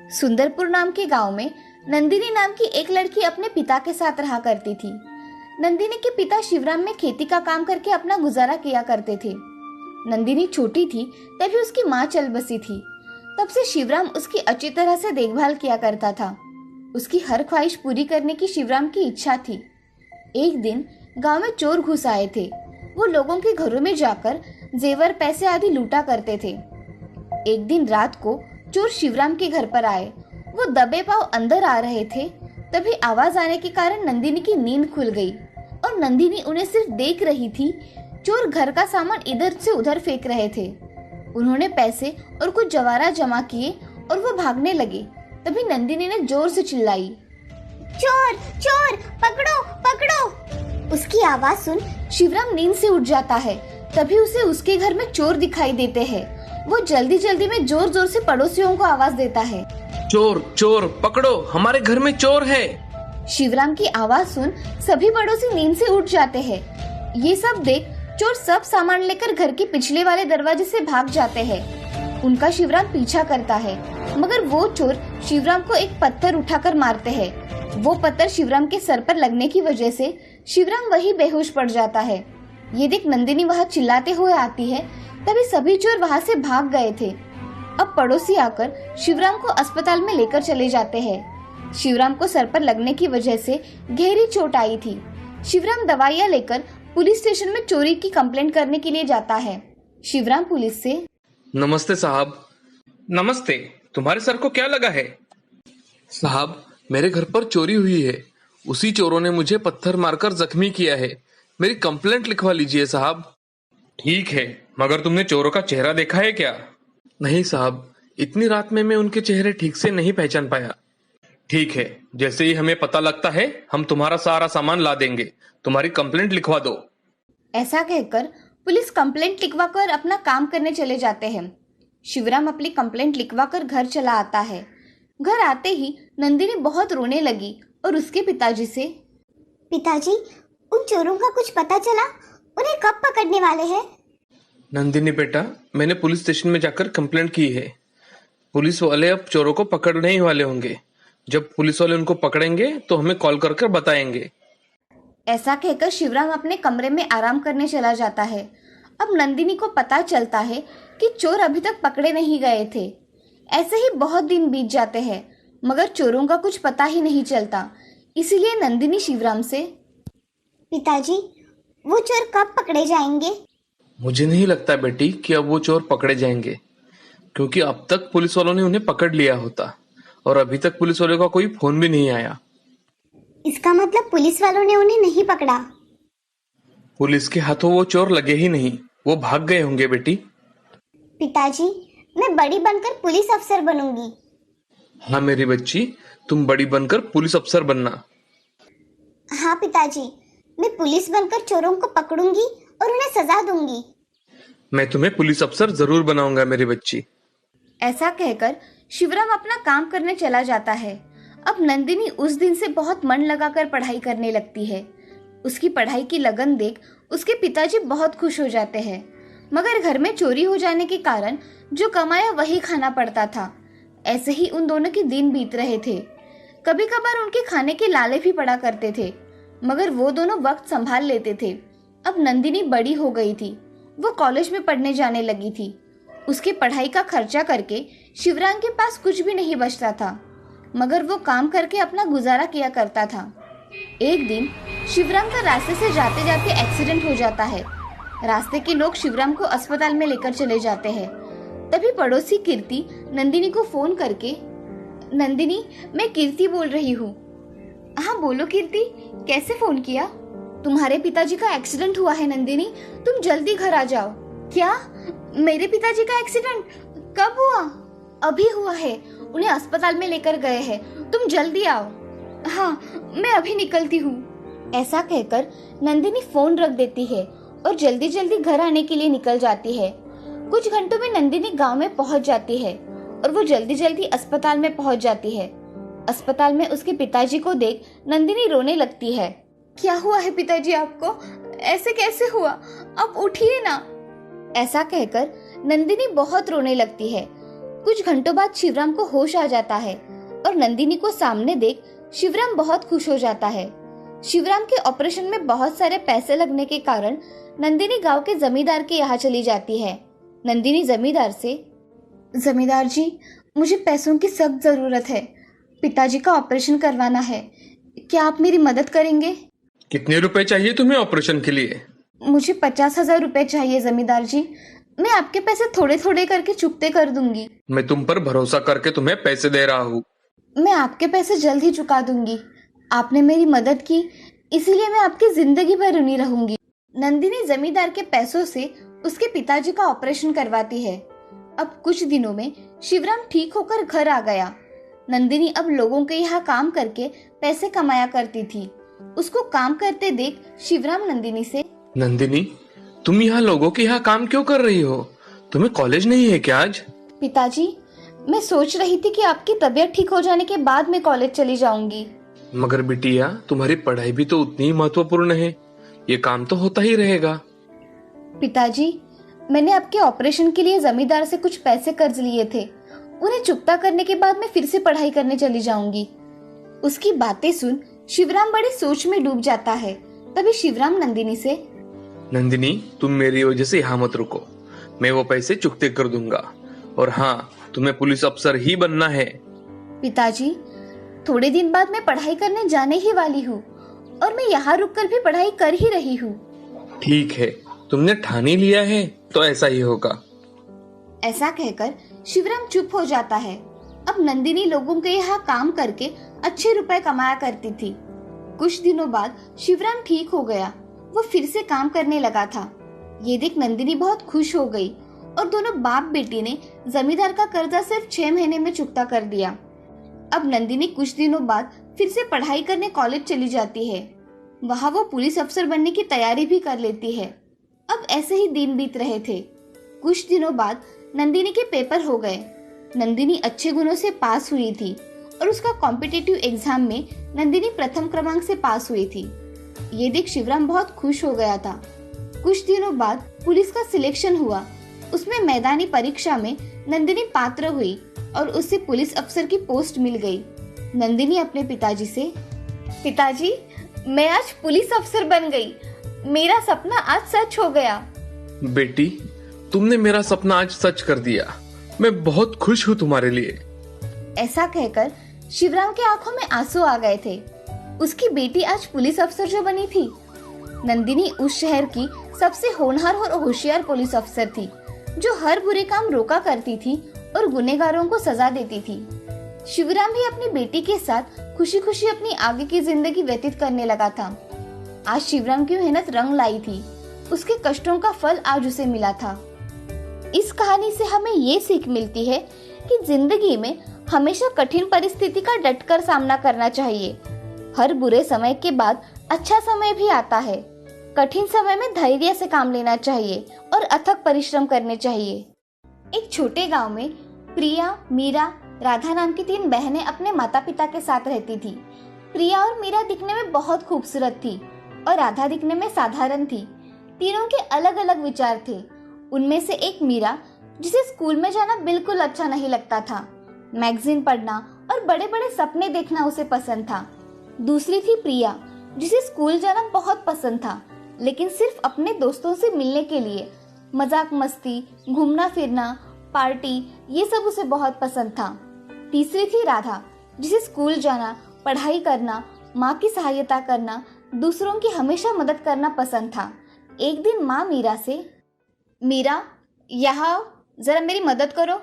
सुंदरपुर नाम के गांव में नंदिनी नाम की एक लड़की अपने पिता के साथ रहा करती थी। नंदिनी के पिता शिवराम में खेती का काम करके अपना गुजारा किया करते थे। नंदिनी छोटी थी तभी उसकी माँ चल बसी थी। तब से शिवराम उसकी अच्छी तरह से देखभाल किया करता था। उसकी हर ख्वाहिश पूरी करने की शिवराम की इच्छा थी। एक दिन गांव में चोर घुस आए थे। वो लोगों के घरों में जाकर जेवर पैसे आदि लूटा करते थे। एक दिन रात को चोर शिवराम के घर पर आए। वो दबे पांव अंदर आ रहे थे। तभी आवाज आने के कारण नंदिनी की नींद खुल गई और नंदिनी उन्हें सिर्फ देख रही थी। चोर घर का सामान इधर से उधर फेंक रहे थे। उन्होंने पैसे और कुछ जवाहरात जमा किए और वो भागने लगे। तभी नंदिनी ने जोर से चिल्लाई, चोर चोर, पकड़ो पकड़ो। उसकी आवाज सुन शिवराम नींद से उठ जाता है। तभी उसे उसके घर में चोर दिखाई देते हैं। वो जल्दी जल्दी में जोर जोर से पड़ोसियों को आवाज देता है, चोर चोर पकड़ो, हमारे घर में चोर है। शिवराम की आवाज सुन सभी पड़ोसी नींद से उठ जाते हैं। ये सब देख चोर सब सामान लेकर घर के पिछले वाले दरवाजे से भाग जाते हैं। उनका शिवराम पीछा करता है, मगर वो चोर शिवराम को एक पत्थर उठाकर मारते हैं। वो पत्थर शिवराम के सर पर लगने की वजह से शिवराम वही बेहोश पड़ जाता है। ये देख नंदिनी वहाँ चिल्लाते हुए आती है। तभी सभी चोर वहाँ से भाग गए थे। अब पड़ोसी आकर शिवराम को अस्पताल में लेकर चले जाते हैं। शिवराम को सर पर लगने की वजह से गहरी चोट आई थी। शिवराम दवाइयाँ लेकर पुलिस स्टेशन में चोरी की कंप्लेंट करने के लिए जाता है। शिवराम पुलिस से, नमस्ते साहब। नमस्ते, तुम्हारे सर को क्या लगा है? साहब, मेरे घर पर चोरी हुई है। उसी चोरों ने मुझे पत्थर मारकर जख्मी किया है। मेरी कंप्लेंट लिखवा लीजिए साहब। ठीक है, मगर तुमने चोरों का चेहरा देखा है क्या? नहीं साहब, इतनी रात में मैं उनके चेहरे ठीक से नहीं पहचान पाया। ठीक है, जैसे ही हमें पता लगता है हम तुम्हारा सारा सामान ला देंगे। तुम्हारी कंप्लेंट लिखवा दो। ऐसा कहकर पुलिस कंप्लेंट लिखवाकर अपना काम करने चले जाते हैं। शिवराम अपनी कंप्लेंट लिखवाकर घर चला आता है। घर आते ही नंदिनी बहुत रोने लगी और उसके पिताजी से, पिताजी, उन चोरों का कुछ पता चला? उन्हें कब पकड़ने वाले हैं? नंदिनी बेटा, मैंने पुलिस स्टेशन में जाकर कंप्लेंट की है। पुलिस वाले अब चोरों को पकड़ने ही वाले होंगे। जब पुलिस वाले उनको पकड़ेंगे तो हमें कॉल करके बताएंगे। ऐसा कहकर शिवराम अपने कमरे में आराम करने चला जाता है। अब नंदिनी को पता चलता है कि चोर अभी तक पकड़े नहीं गए थे। ऐसे ही बहुत दिन बीत जाते हैं, मगर चोरों का कुछ पता ही नहीं चलता। इसीलिए नंदिनी शिवराम से, पिताजी, वो चोर कब पकड़े जाएंगे? मुझे नहीं लगता बेटी कि अब वो चोर पकड़े जाएंगे, क्योंकि अब तक पुलिस वालों ने उन्हें पकड़ लिया होता और अभी तक पुलिस वालों का कोई फोन भी नहीं आया। इसका मतलब पुलिस वालों ने उन्हें नहीं पकड़ा। पुलिस के हाथों वो चोर लगे ही नहीं, वो भाग गए होंगे बेटी। पिताजी, मैं बड़ी बनकर पुलिस अफसर बनूंगी। हाँ मेरी बच्ची, तुम बड़ी बनकर पुलिस अफसर बनना। हाँ पिताजी, मैं पुलिस बनकर चोरों को पकड़ूंगी और उन्हें सजा दूंगी। मैं तुम्हें पुलिस अफसर जरूर बनाऊंगा मेरी बच्ची। ऐसा कहकर शिवराम अपना काम करने चला जाता है। अब नंदिनी उस दिन से बहुत मन लगाकर पढ़ाई करने लगती है। उसकी पढ़ाई की लगन देख उसके पिताजी बहुत खुश हो जाते हैं, मगर घर में चोरी हो जाने के कारण जो कमाया वही खाना पड़ता था। ऐसे ही उन दोनों के दिन बीत रहे थे। कभी कभार उनके खाने के लाले भी पड़ा करते थे, मगर वो दोनों वक्त संभाल लेते थे। अब नंदिनी बड़ी हो गई थी। वो कॉलेज में पढ़ने जाने लगी थी। उसकी पढ़ाई का खर्चा करके शिवराम के पास कुछ भी नहीं बचता था, मगर वो काम करके अपना गुजारा किया करता था। एक दिन शिवराम का रास्ते से जाते जाते एक्सीडेंट हो जाता है। रास्ते के लोग शिवराम को अस्पताल में लेकर चले जाते हैं। तभी पड़ोसी कीर्ति नंदिनी को फोन करके, नंदिनी, मैं कीर्ति बोल रही हूँ। हाँ बोलो कीर्ति, कैसे फोन किया? तुम्हारे पिताजी का एक्सीडेंट हुआ है नंदिनी, तुम जल्दी घर आ जाओ। क्या? मेरे पिताजी का एक्सीडेंट कब हुआ? अभी हुआ है, उन्हें अस्पताल में लेकर गए हैं, तुम जल्दी आओ। हाँ, मैं अभी निकलती हूँ। ऐसा कहकर नंदिनी फोन रख देती है और जल्दी जल्दी घर आने के लिए निकल जाती है। कुछ घंटों में नंदिनी गांव में पहुंच जाती है और वो जल्दी जल्दी अस्पताल में पहुंच जाती है। अस्पताल में उसके पिताजी को देख नंदिनी रोने लगती है। क्या हुआ है पिताजी आपको? ऐसे कैसे हुआ? अब उठिए ना। ऐसा कहकर नंदिनी बहुत रोने लगती है। कुछ घंटों बाद शिवराम को होश आ जाता है और नंदिनी को सामने देख शिवराम बहुत खुश हो जाता है। शिवराम के ऑपरेशन में बहुत सारे पैसे लगने के कारण नंदिनी गांव के जमींदार के यहाँ चली जाती है। नंदिनी जमींदार से, जमींदार जी, मुझे पैसों की सख्त जरूरत है। पिताजी का ऑपरेशन करवाना है, क्या आप मेरी मदद करेंगे? कितने रुपए चाहिए तुम्हें ऑपरेशन के लिए? मुझे 50,000 रुपए चाहिए जमींदार जी। मैं आपके पैसे थोड़े थोड़े करके चुकते कर दूंगी। मैं तुम पर भरोसा करके तुम्हें पैसे दे रहा हूँ। मैं आपके पैसे जल्द ही चुका दूंगी। आपने मेरी मदद की, इसीलिए मैं आपकी जिंदगी भर ऋणी रहूंगी। नंदिनी जमींदार के पैसों से उसके पिताजी का ऑपरेशन करवाती है। अब कुछ दिनों में शिवराम ठीक होकर घर आ गया। नंदिनी अब लोगों के यहाँ काम करके पैसे कमाया करती थी। उसको काम करते देख शिवराम नंदिनी से, नंदिनी, तुम यहाँ लोगों के यहाँ काम क्यों कर रही हो? तुम्हें कॉलेज नहीं है क्या आज? पिताजी, मैं सोच रही थी कि आपकी तबीयत ठीक हो जाने के बाद मैं कॉलेज चली जाऊंगी। मगर बिटिया, तुम्हारी पढ़ाई भी तो उतनी ही महत्वपूर्ण है। ये काम तो होता ही रहेगा। पिताजी, मैंने आपके ऑपरेशन के लिए जमींदार से कुछ पैसे कर्ज लिए थे। उन्हें चुकता करने के बाद मैं फिर से पढ़ाई करने चली जाऊंगी। उसकी बातें सुन शिवराम बड़ी सोच में डूब जाता है। तभी शिवराम नंदिनी से, नंदिनी, तुम मेरी वजह से यहाँ मत रुको। मैं वो पैसे चुकते कर दूंगा। और हाँ, तुम्हें पुलिस अफसर ही बनना है। पिताजी, थोड़े दिन बाद मैं पढ़ाई करने जाने ही वाली हूँ और मैं यहाँ रुककर भी पढ़ाई कर ही रही हूँ। ठीक है, तुमने ठान ही लिया है तो ऐसा ही होगा। ऐसा कहकर शिवराम चुप हो जाता है। अब नंदिनी लोगों के यहाँ काम करके अच्छे रुपए कमाया करती थी। कुछ दिनों बाद शिवराम ठीक हो गया। वो फिर से काम करने लगा था। ये देख नंदिनी बहुत खुश हो गई और दोनों बाप बेटी ने जमींदार का कर्जा सिर्फ 6 महीने में चुकता कर दिया। अब नंदिनी कुछ दिनों बाद फिर से पढ़ाई करने कॉलेज चली जाती है। वहाँ वो पुलिस अफसर बनने की तैयारी भी कर लेती है। अब ऐसे ही दिन बीत रहे थे। कुछ दिनों बाद नंदिनी के पेपर हो गए। नंदिनी अच्छे गुणों से पास हुई थी और उसका कॉम्पिटिटिव एग्जाम में नंदिनी प्रथम क्रमांक से पास हुई थी। ये देख शिवराम बहुत खुश हो गया था। कुछ दिनों बाद पुलिस का सिलेक्शन हुआ। उसमें मैदानी परीक्षा में नंदिनी पात्र हुई और उसे पुलिस अफसर की पोस्ट मिल गई। नंदिनी अपने पिताजी से, पिताजी, मैं आज पुलिस अफसर बन गई। मेरा सपना आज सच हो गया। बेटी, तुमने मेरा सपना आज सच कर दिया। मैं बहुत खुश हूँ तुम्हारे लिए। ऐसा कहकर शिवराम के आंखों में आंसू आ गए थे। उसकी बेटी आज पुलिस अफसर जो बनी थी। नंदिनी उस शहर की सबसे होनहार और होशियार पुलिस अफसर थी, जो हर बुरे काम रोका करती थी और गुनहगारों को सजा देती थी। शिवराम भी अपनी बेटी के साथ खुशी खुशी अपनी आगे की जिंदगी व्यतीत करने लगा था। आज शिवराम की मेहनत रंग लाई थी। उसके कष्टों का फल आज उसे मिला था। इस कहानी से हमें ये सीख मिलती है कि जिंदगी में हमेशा कठिन परिस्थिति का डटकर सामना करना चाहिए। हर बुरे समय के बाद अच्छा समय भी आता है। कठिन समय में धैर्य से काम लेना चाहिए और अथक परिश्रम करने चाहिए। एक छोटे गांव में प्रिया, मीरा, राधा नाम की 3 बहनें अपने माता पिता के साथ रहती थी। प्रिया और मीरा दिखने में बहुत खूबसूरत थी और राधा दिखने में साधारण थी। तीनों के अलग अलग विचार थे। उनमें से एक मीरा, जिसे स्कूल में जाना बिल्कुल अच्छा नहीं लगता था। मैगजीन पढ़ना और बड़े बड़े सपने देखना उसे पसंद था। दूसरी थी प्रिया, जिसे स्कूल जाना बहुत पसंद था, लेकिन सिर्फ अपने दोस्तों से मिलने के लिए। मजाक मस्ती, घूमना फिरना, पार्टी, ये सब उसे बहुत पसंद था। तीसरी थी राधा, जिसे स्कूल जाना, पढ़ाई करना, माँ की सहायता करना, दूसरों की हमेशा मदद करना पसंद था। एक दिन माँ मीरा से, मीरा, यहाँ जरा मेरी मदद करो।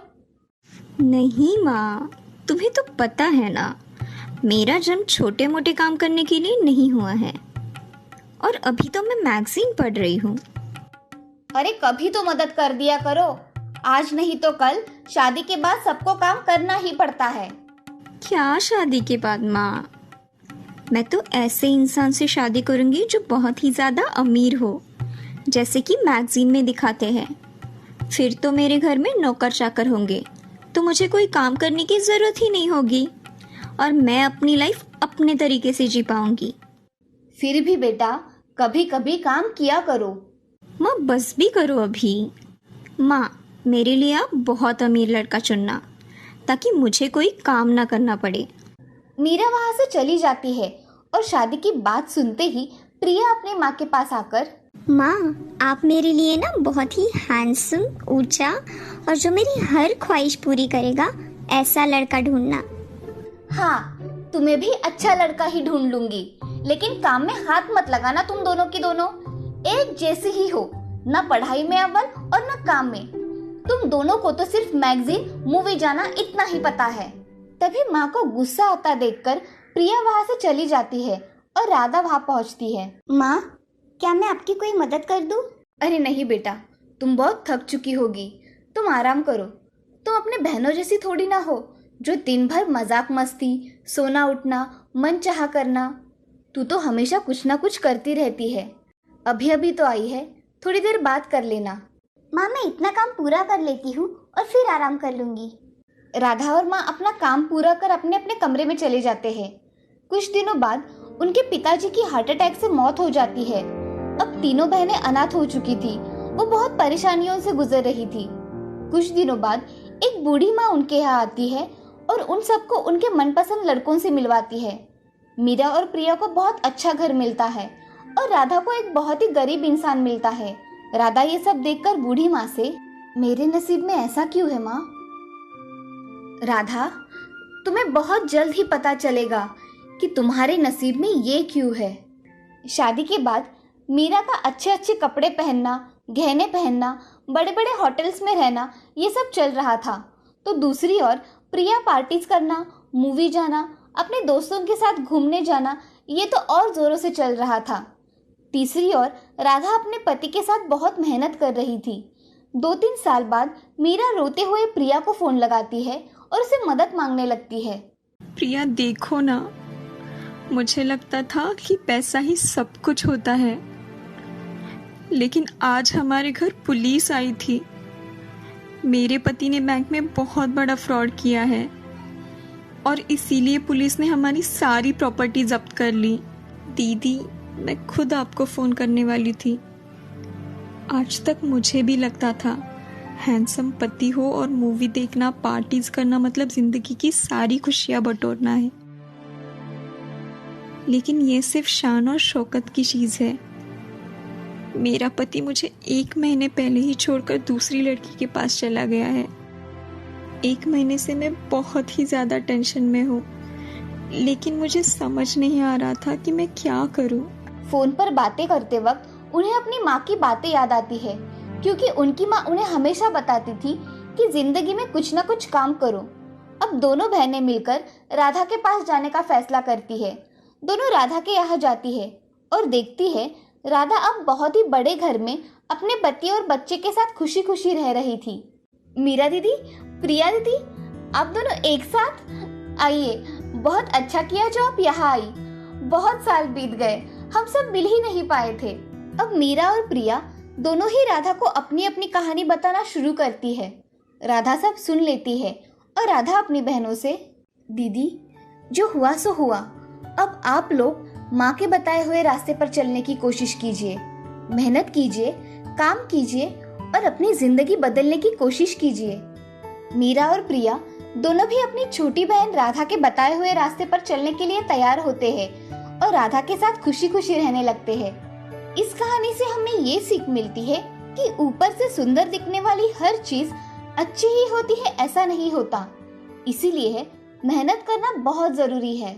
नहीं माँ, तुम्हें तो पता है ना, मेरा जन्म छोटे मोटे काम करने के लिए नहीं हुआ है। और अभी तो मैं मैगजीन पढ़ रही हूँ। अरे कभी तो मदद कर दिया करो। आज नहीं तो कल शादी के बाद सबको काम करना ही पड़ता है। क्या शादी के बाद माँ? मैं तो ऐसे इंसान से शादी करूँगी जो बहुत ही ज़्यादा अमीर हो, जैसे कि मैगजीन में दिखाते हैं। फिर तो मेरे घर में नौकर चाकर होंगे, तो मुझे कोई काम करने की ज़रूरत ही नहीं होगी और मैं अपनी लाइफ अपने तरीके से जी पाऊंगी। फिर भी बेटा, कभी कभी काम किया करो। माँ बस भी करो अभी। माँ, मेरे लिए आप बहुत अमीर लड़का चुनना, ताकि मुझे कोई काम ना करना पड़े। मीरा वहां से चली जाती है और शादी की बात सुनते ही प्रिया अपनी माँ के पास आकर, माँ, आप मेरे लिए ना बहुत ही हैंडसम, ऊंचा और जो मेरी हर ख्वाहिश पूरी करेगा ऐसा लड़का ढूंढना। हाँ, तुम्हें भी अच्छा लड़का ही ढूंढ लूंगी, लेकिन काम में हाथ मत लगाना। तुम दोनों की दोनों एक जैसी ही हो, ना पढ़ाई में अव्वल और ना काम में। तुम दोनों को तो सिर्फ मैगजीन, मूवी जाना इतना ही पता है। तभी माँ को गुस्सा आता देखकर प्रिया वहाँ से चली जाती है और राधा वहाँ पहुँचती है। माँ, क्या मैं आपकी कोई मदद कर दूं? अरे नहीं बेटा, तुम बहुत थक चुकी होगी, तुम आराम करो। तुम अपने बहनों जैसी थोड़ी ना हो जो दिन भर मजाक मस्ती, सोना उठना, मन चाहा करना। तू तो हमेशा कुछ ना कुछ करती रहती है। अभी अभी तो आई है, थोड़ी देर बात कर लेना। माँ, मैं इतना काम पूरा कर लेती हूँ और फिर आराम कर लूंगी। राधा और माँ अपना काम पूरा कर अपने अपने कमरे में चले जाते हैं। कुछ दिनों बाद उनके पिताजी की हार्ट अटैक से मौत हो जाती है। अब तीनों बहनें अनाथ हो चुकी थी। वो बहुत परेशानियों से गुजर रही थी। कुछ दिनों बाद एक बूढ़ी माँ उनके यहाँ आती है और उन सबको उनके मनपसंद लड़कों से मिलवाती है। मीरा और प्रिया को बहुत अच्छा घर मिलता है और राधा को एक बहुत ही गरीब इंसान मिलता है। राधा ये सब देखकर बूढ़ी माँ से, मेरे नसीब में ऐसा क्यों है माँ? राधा, तुम्हें बहुत जल्द ही पता चलेगा कि तुम्हारे नसीब में ये क्यों है। शादी के बाद मीरा का अच्छे अच्छे कपड़े पहनना, गहने पहनना, बड़े बड़े होटल्स में रहना, ये सब चल रहा था। तो दूसरी ओर प्रिया पार्टीज करना, मूवी जाना, अपने दोस्तों के साथ घूमने जाना, ये तो और जोरों से चल रहा था। तीसरी ओर राधा अपने पति के साथ बहुत मेहनत कर रही थी। 2-3 साल बाद मीरा रोते हुए प्रिया को फोन लगाती है और उसे मदद मांगने लगती है। प्रिया देखो ना, मुझे लगता था कि पैसा ही सब कुछ होता है, लेकिन आज हमारे घर पुलिस आई थी। मेरे पति ने बैंक में बहुत बड़ा फ्रॉड किया है और इसीलिए पुलिस ने हमारी सारी प्रॉपर्टी जब्त कर ली। दीदी, मैं खुद आपको फोन करने वाली थी। आज तक मुझे भी लगता था हैंडसम पति हो और मूवी देखना, पार्टीज करना मतलब जिंदगी की सारी खुशियां बटोरना है, लेकिन ये सिर्फ शान और शौकत की चीज है। मेरा पति मुझे 1 महीने पहले ही छोड़कर दूसरी लड़की के पास चला गया है। 1 महीने से मैं बहुत ही ज्यादा टेंशन में हूँ, लेकिन मुझे समझ नहीं आ रहा था कि मैं क्या करूँ। फोन पर बातें करते वक्त उन्हें अपनी माँ की बातें याद आती है, क्योंकि उनकी माँ उन्हें हमेशा बताती थी कि जिंदगी में कुछ ना कुछ काम करो। अब दोनों बहनें मिलकर राधा के पास जाने का फैसला करती है। दोनों राधा के यहाँ जाती है और देखती है राधा अब बहुत ही बड़े घर में अपने पति और बच्चे के साथ खुशी खुशी रह रही थी। मीरा दीदी, प्रिया दीदी, आप दोनों एक साथ आइए। बहुत अच्छा किया जो आप यहाँ आई। बहुत साल बीत गए, हम सब मिल ही नहीं पाए थे। अब मीरा और प्रिया दोनों ही राधा को अपनी अपनी कहानी बताना शुरू करती है। राधा सब सुन लेती है और राधा अपनी बहनों से, दीदी, जो हुआ सो हुआ। अब आप लोग माँ के बताए हुए रास्ते पर चलने की कोशिश कीजिए, मेहनत कीजिए, काम कीजिए और अपनी जिंदगी बदलने की कोशिश कीजिए। मीरा और प्रिया दोनों भी अपनी छोटी बहन राधा के बताए हुए रास्ते पर चलने के लिए तैयार होते हैं और राधा के साथ खुशी खुशी रहने लगते हैं। इस कहानी से हमें ये सीख मिलती है कि ऊपर से सुंदर दिखने वाली हर चीज अच्छी ही होती है ऐसा नहीं होता। इसीलिए मेहनत करना बहुत जरूरी है।